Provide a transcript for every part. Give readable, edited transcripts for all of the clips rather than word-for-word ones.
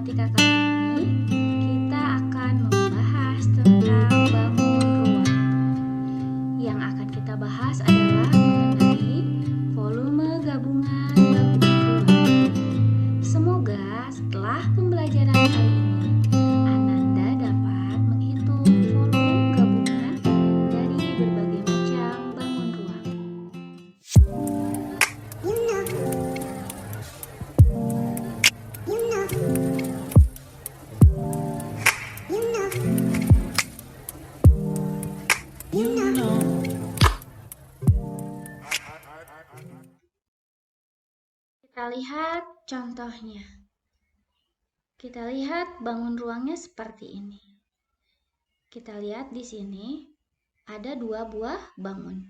matematika kali ini kita akan membahas tentang bangun ruang. Yang akan kita bahas adalah mengenai volume gabungan bangun ruang. Semoga setelah pembelajaran kali ini Ananda dapat menghitung volume gabungan dari berbagai macam bangun ruang. Kita lihat contohnya. Kita lihat bangun ruangnya seperti ini. Kita lihat di sini ada dua buah bangun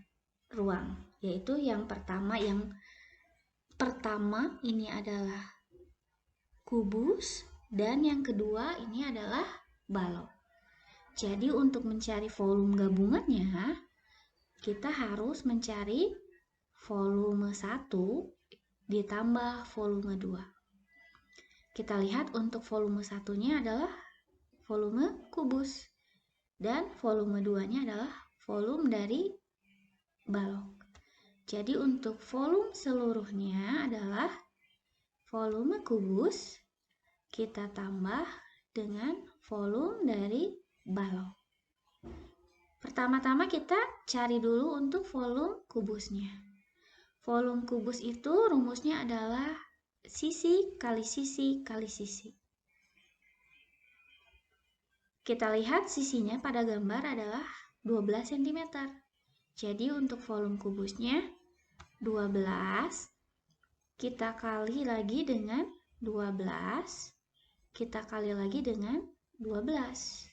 ruang, yaitu yang pertama ini adalah kubus dan yang kedua ini adalah balok. Jadi untuk mencari volume gabungannya, kita harus mencari volume 1 ditambah volume 2. Kita lihat untuk volume 1-nya adalah volume kubus dan volume 2-nya adalah volume dari balok. Jadi untuk volume seluruhnya adalah volume kubus kita tambah dengan volume dari balok. Pertama-tama kita cari dulu untuk volume kubusnya. Volume kubus itu rumusnya adalah sisi kali sisi kali sisi. Kita lihat sisinya pada gambar adalah 12 cm. Jadi untuk volume kubusnya 12 kita kali lagi dengan 12, kita kali lagi dengan 12.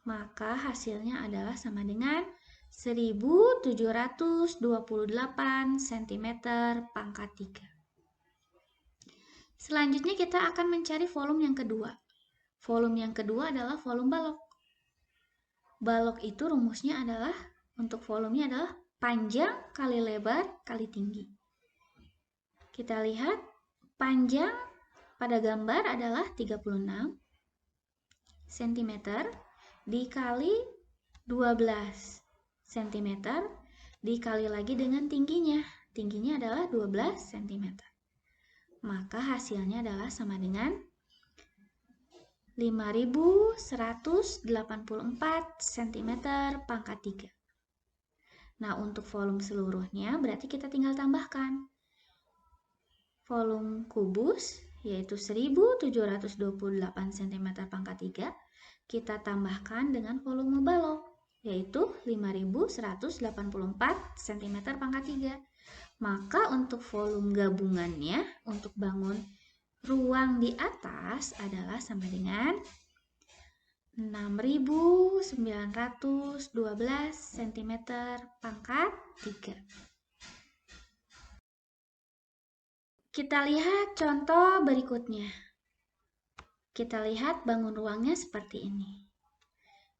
Maka hasilnya adalah sama dengan 1728 cm pangkat 3. Selanjutnya kita akan mencari volume yang kedua. Volume yang kedua adalah volume balok. Balok itu rumusnya adalah, untuk volumenya adalah panjang kali lebar kali tinggi. Kita lihat panjang pada gambar adalah 36 cm dikali 12 cm dikali lagi dengan tingginya. Tingginya adalah 12 cm. Maka hasilnya adalah sama dengan 5184 cm pangkat 3. Nah, untuk volume seluruhnya berarti kita tinggal tambahkan. Volume kubus yaitu 1728 cm pangkat 3 kita tambahkan dengan volume balok yaitu 5184 cm pangkat 3. Maka untuk volume gabungannya untuk bangun ruang di atas adalah sama dengan 6912 cm pangkat 3. Kita lihat contoh berikutnya. Kita lihat bangun ruangnya seperti ini.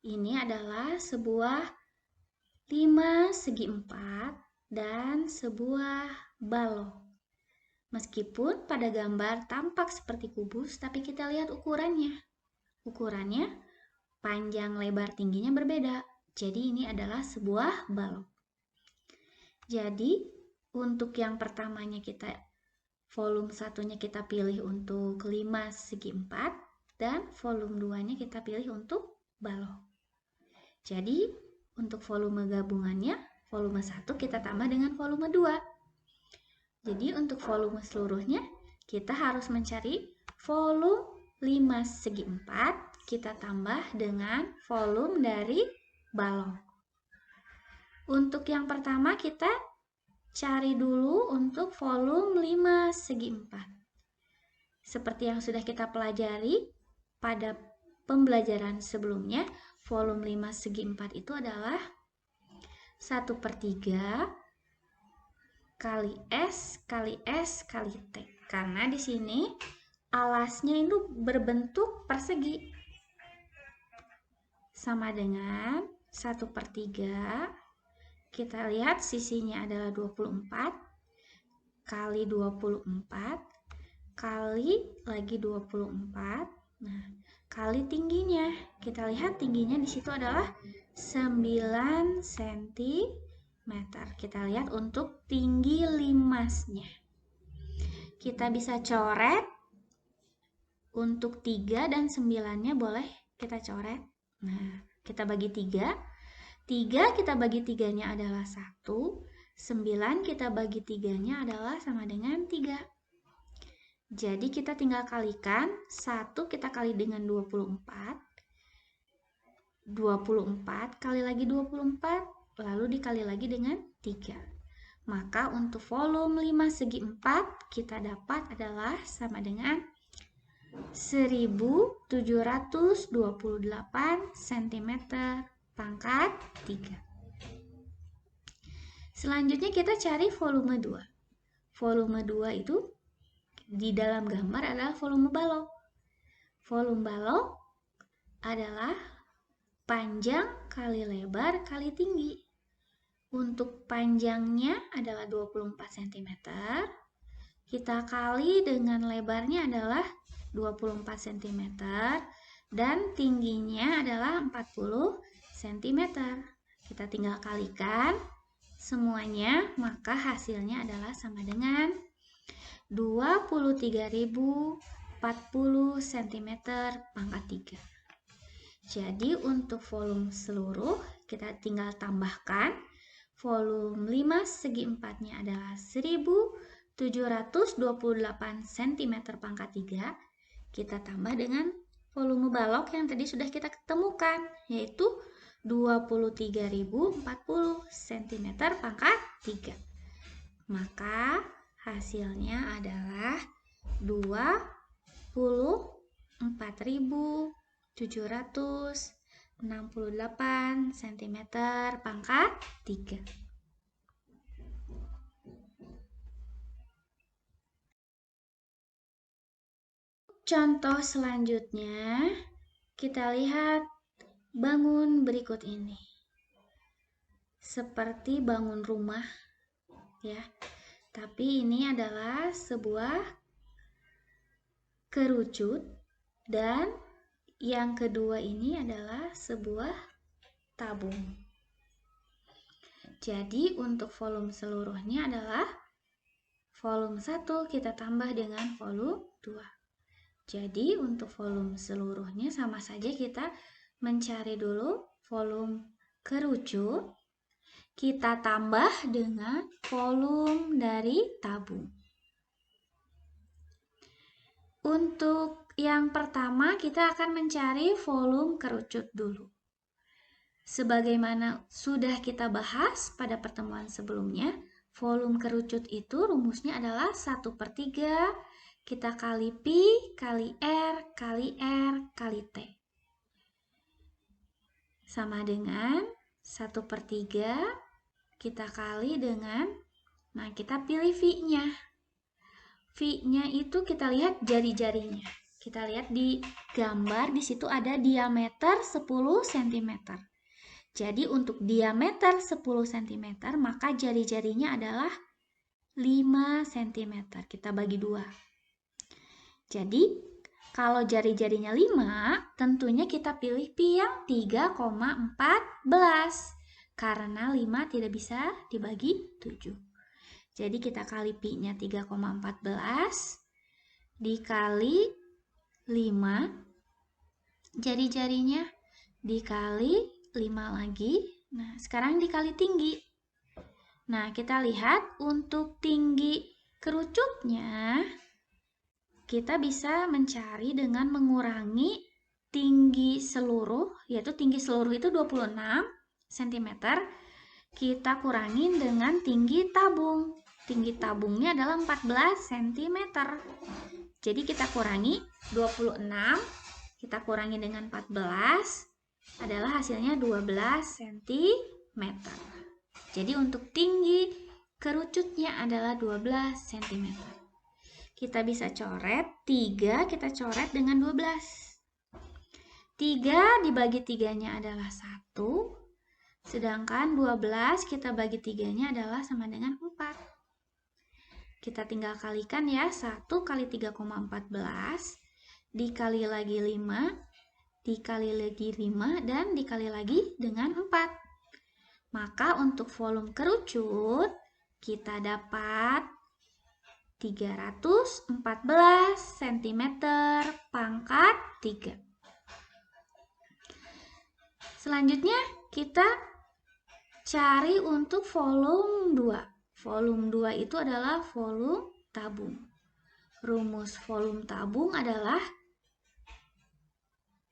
Ini adalah sebuah 5 segi 4 dan sebuah balok. Meskipun pada gambar tampak seperti kubus, tapi kita lihat ukurannya. Ukurannya panjang, lebar, tingginya berbeda. Jadi ini adalah sebuah balok. Jadi untuk yang pertamanya volume 1-nya kita pilih untuk 5 segi 4 dan volume 2-nya kita pilih untuk balok. Jadi untuk volume gabungannya, volume 1 kita tambah dengan volume 2. Jadi untuk volume seluruhnya kita harus mencari volume 5 segi 4 kita tambah dengan volume dari balok. Untuk yang pertama kita cari dulu untuk volume 5 segi 4. Seperti yang sudah kita pelajari pada pembelajaran sebelumnya, volume 5 segi 4 itu adalah 1/3 kali S kali S kali T. Karena di sini alasnya itu berbentuk persegi. Sama dengan 1/3. Kita lihat sisinya adalah 24 kali 24 kali lagi 24. Nah, kali tingginya. Kita lihat tingginya di situ adalah 9 cm. Kita lihat untuk tinggi limasnya. Kita bisa coret untuk 3 dan 9-nya boleh kita coret. Nah, kita bagi 3. 3 kita bagi 3-nya adalah 1. 9 kita bagi 3-nya adalah sama dengan 3. Jadi kita tinggal kalikan, 1 kita kali dengan 24. 24 kali lagi 24, lalu dikali lagi dengan 3. Maka untuk volume 5 segi 4 kita dapat adalah sama dengan 1728 cm pangkat 3. Selanjutnya kita cari volume 2. Volume 2 itu di dalam gambar adalah volume balok. Volume balok adalah panjang kali lebar kali tinggi. Untuk panjangnya adalah 24 cm. Kita kali dengan lebarnya adalah 24 cm. Dan tingginya adalah 40 cm. Kita tinggal kalikan semuanya, maka hasilnya adalah sama dengan 23.040 cm pangkat 3. Jadi untuk volume seluruh kita tinggal tambahkan. Volume 5 segi 4-nya adalah 1728 cm pangkat 3. Kita tambah dengan volume balok yang tadi sudah kita ketemukan, yaitu 23.040 cm pangkat 3. Maka hasilnya adalah 24.768 cm pangkat 3. Contoh selanjutnya, kita lihat bangun berikut ini. Seperti bangun rumah, ya. Tapi ini adalah sebuah kerucut, dan yang kedua ini adalah sebuah tabung. Jadi untuk volume seluruhnya adalah volume 1 kita tambah dengan volume 2. Jadi untuk volume seluruhnya sama saja, kita mencari dulu volume kerucut, kita tambah dengan volume dari tabung. Untuk yang pertama kita akan mencari volume kerucut dulu. Sebagaimana sudah kita bahas pada pertemuan sebelumnya, volume kerucut itu rumusnya adalah 1/3 kita kali Pi kali R kali R kali T. Sama dengan 1/3 kita kali dengan, nah kita pilih V-nya. V-nya itu kita lihat jari-jarinya. Kita lihat di gambar, di situ ada diameter 10 cm. Jadi untuk diameter 10 cm, maka jari-jarinya adalah 5 cm. Kita bagi 2. Jadi kalau jari-jarinya 5, tentunya kita pilih Pi yang 3,14. Karena 5 tidak bisa dibagi 7. Jadi kita kali Pi-nya 3,14 dikali 5 jari-jarinya dikali 5 lagi. Nah, sekarang dikali tinggi. Nah, kita lihat untuk tinggi kerucutnya kita bisa mencari dengan mengurangi tinggi seluruh, yaitu tinggi seluruh itu 26 cm. Kita kurangin dengan tinggi tabung. Tinggi tabungnya adalah 14 cm. Jadi kita kurangi 26, kita kurangi dengan 14, adalah hasilnya 12 cm. Jadi untuk tinggi kerucutnya adalah 12 cm. Kita bisa coret, 3 kita coret dengan 12. 3 dibagi 3-nya adalah 1, sedangkan 12 kita bagi 3-nya adalah sama dengan 4. Kita tinggal kalikan ya, 1 kali 3,14 dikali lagi 5, dikali lagi 5, dan dikali lagi dengan 4. Maka untuk volume kerucut, kita dapat 314 cm pangkat 3. Selanjutnya kita cari untuk volume 2. Volume 2 itu adalah volume tabung. Rumus volume tabung adalah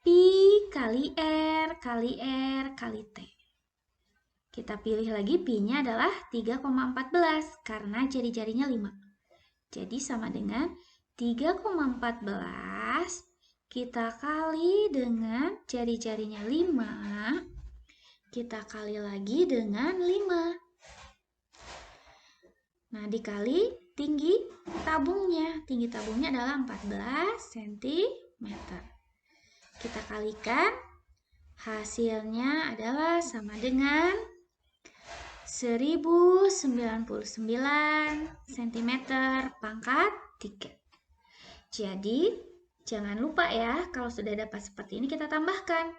Pi kali R kali R kali T. Kita pilih lagi Pi-nya adalah 3,14 karena jari-jarinya 5. Jadi sama dengan 3,14 kita kali dengan jari-jarinya 5, kita kali lagi dengan 5. Nah, dikali tinggi tabungnya. Tinggi tabungnya adalah 14 cm. Kita kalikan, hasilnya adalah sama dengan 1099 cm pangkat 3. Jadi, jangan lupa ya, kalau sudah dapat seperti ini kita tambahkan.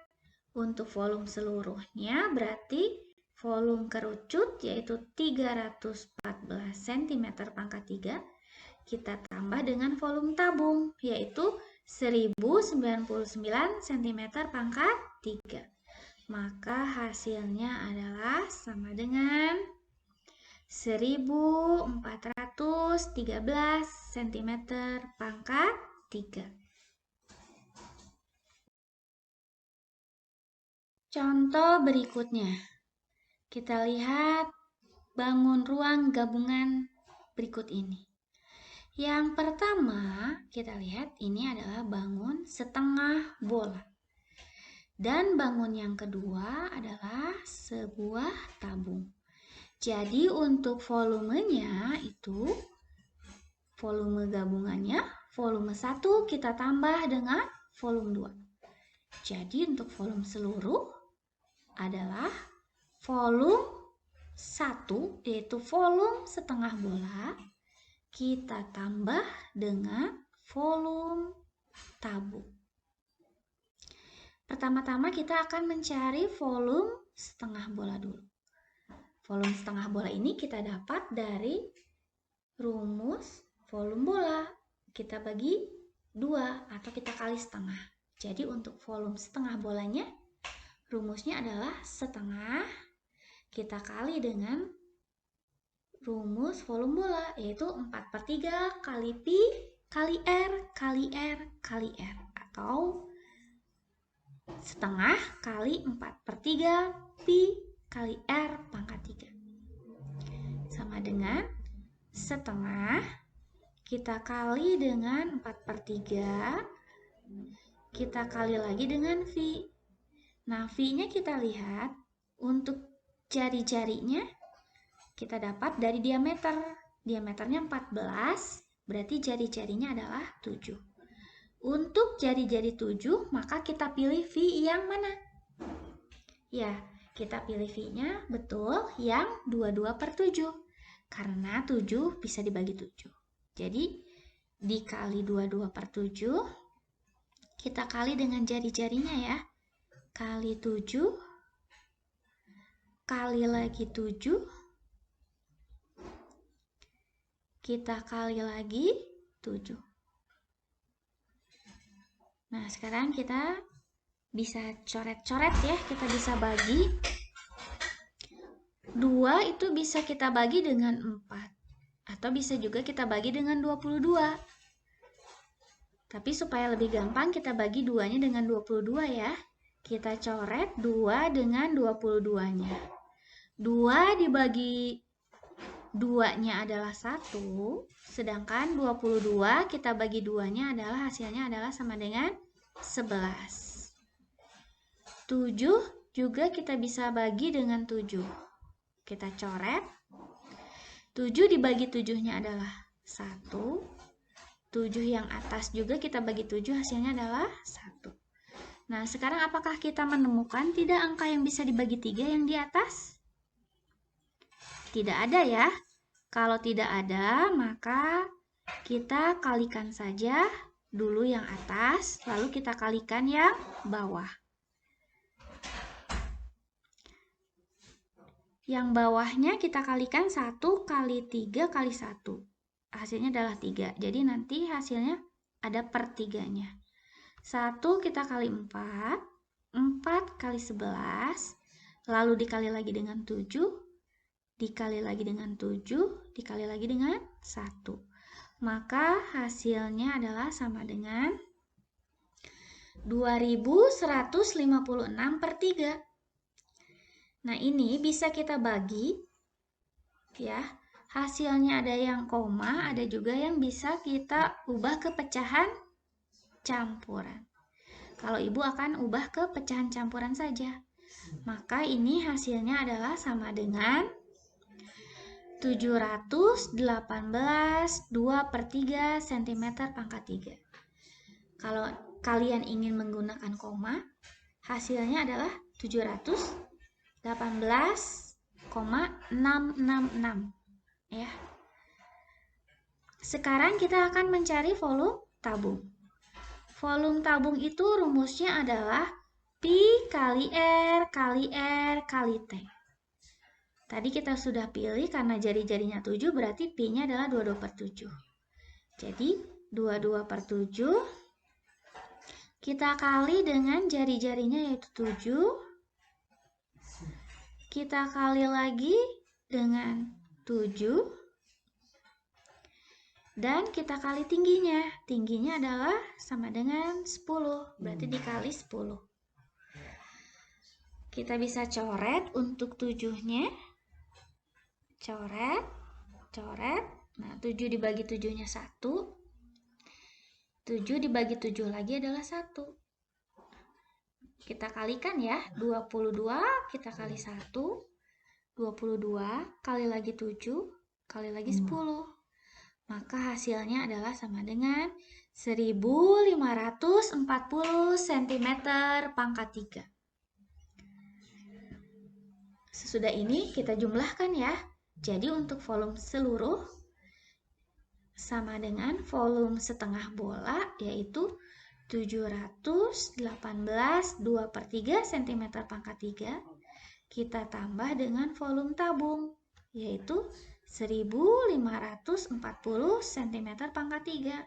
Untuk volume seluruhnya berarti volume kerucut yaitu 314 cm pangkat 3. Kita tambah dengan volume tabung yaitu 1099 cm pangkat 3. Maka hasilnya adalah sama dengan 1413 cm pangkat 3. Contoh berikutnya. Kita lihat bangun ruang gabungan berikut ini. Yang pertama, kita lihat ini adalah bangun setengah bola. Dan bangun yang kedua adalah sebuah tabung. Jadi untuk volumenya itu, volume gabungannya, volume 1 kita tambah dengan volume 2. Jadi untuk volume seluruh adalah volume 1, yaitu volume setengah bola, kita tambah dengan volume tabung. Pertama-tama kita akan mencari volume setengah bola dulu. Volume setengah bola ini kita dapat dari rumus volume bola. Kita bagi 2 atau kita kali setengah. Jadi untuk volume setengah bolanya, rumusnya adalah setengah kita kali dengan rumus volume bola, yaitu 4/3 kali Pi kali R kali R kali R, atau setengah kali 4/3 Pi kali R pangkat 3. Sama dengan setengah kita kali dengan 4/3, kita kali lagi dengan V. Nah, V-nya kita lihat untuk jari-jarinya kita dapat dari diameter. Diameternya 14, berarti jari-jarinya adalah 7. Untuk jari-jari 7, maka kita pilih V yang mana? Ya, kita pilih V-nya betul yang 22/7. Karena 7 bisa dibagi 7. Jadi, dikali 22/7, kita kali dengan jari-jarinya ya. Kali 7, kali lagi 7, kita kali lagi 7. Nah, sekarang kita bisa coret-coret ya, kita bisa bagi. 2 itu bisa kita bagi dengan 4. Atau bisa juga kita bagi dengan 22. Tapi supaya lebih gampang kita bagi 2-nya dengan 22 ya. Kita coret 2 dengan 22-nya. 2 dibagi 2-nya adalah 1, sedangkan 22 kita bagi 2-nya adalah hasilnya adalah sama dengan 11. 7 juga kita bisa bagi dengan 7. Kita coret. 7 dibagi 7-nya adalah 1. 7 yang atas juga kita bagi 7, hasilnya adalah 1. Nah, sekarang apakah kita menemukan tidak angka yang bisa dibagi 3 yang di atas? Tidak ada ya, Kalau tidak ada, maka kita kalikan saja dulu yang atas, lalu kita kalikan yang bawah. Yang bawahnya kita kalikan 1 kali 3 kali 1. Hasilnya adalah 3. Jadi nanti hasilnya ada per 3-nya. 1 kita kali 4, 4 kali 11, lalu dikali lagi dengan 7, dikali lagi dengan 7, dikali lagi dengan 1. Maka hasilnya adalah sama dengan 2156 per 3. Nah, ini bisa kita bagi ya. Hasilnya ada yang koma, ada juga yang bisa kita ubah ke pecahan campuran. Kalau Ibu akan ubah ke pecahan campuran saja. Maka ini hasilnya adalah sama dengan 718 2 per 3 cm pangkat 3. Kalau kalian ingin menggunakan koma, hasilnya adalah 718,666 ya. Sekarang kita akan mencari volume tabung. Volume tabung itu rumusnya adalah Pi kali R kali R kali T. Tadi kita sudah pilih karena jari-jarinya 7, berarti Pi-nya adalah 22 per 7. Jadi 22 per 7 kita kali dengan jari-jarinya yaitu 7. Kita kali lagi dengan 7. Dan kita kali tingginya. Tingginya adalah sama dengan 10. Berarti dikali 10. Kita bisa coret untuk 7-nya. Coret, coret. Nah, 7 dibagi 7-nya 1. 7 dibagi 7 lagi adalah 1. Kita kalikan ya. 22 kita kali 1. 22 kali lagi 7 kali lagi 10. Maka hasilnya adalah sama dengan 1540 cm pangkat 3. Sesudah ini kita jumlahkan ya. Jadi untuk volume seluruh sama dengan volume setengah bola, yaitu 718 2 per 3 cm pangkat 3. Kita tambah dengan volume tabung, yaitu 1540 cm pangkat 3.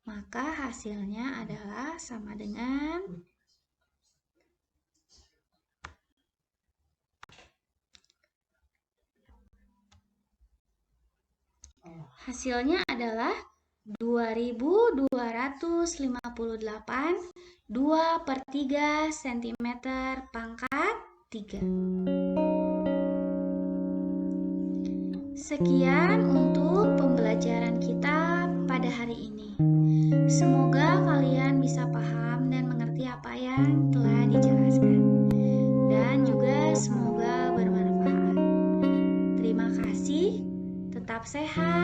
Maka hasilnya adalah sama dengan hasilnya adalah 2258 2 per 3 cm pangkat 3. Sekian untuk pembelajaran kita pada hari ini. Semoga kalian bisa paham dan mengerti apa yang telah dijelaskan. Dan juga semoga bermanfaat. Terima kasih. Tetap sehat.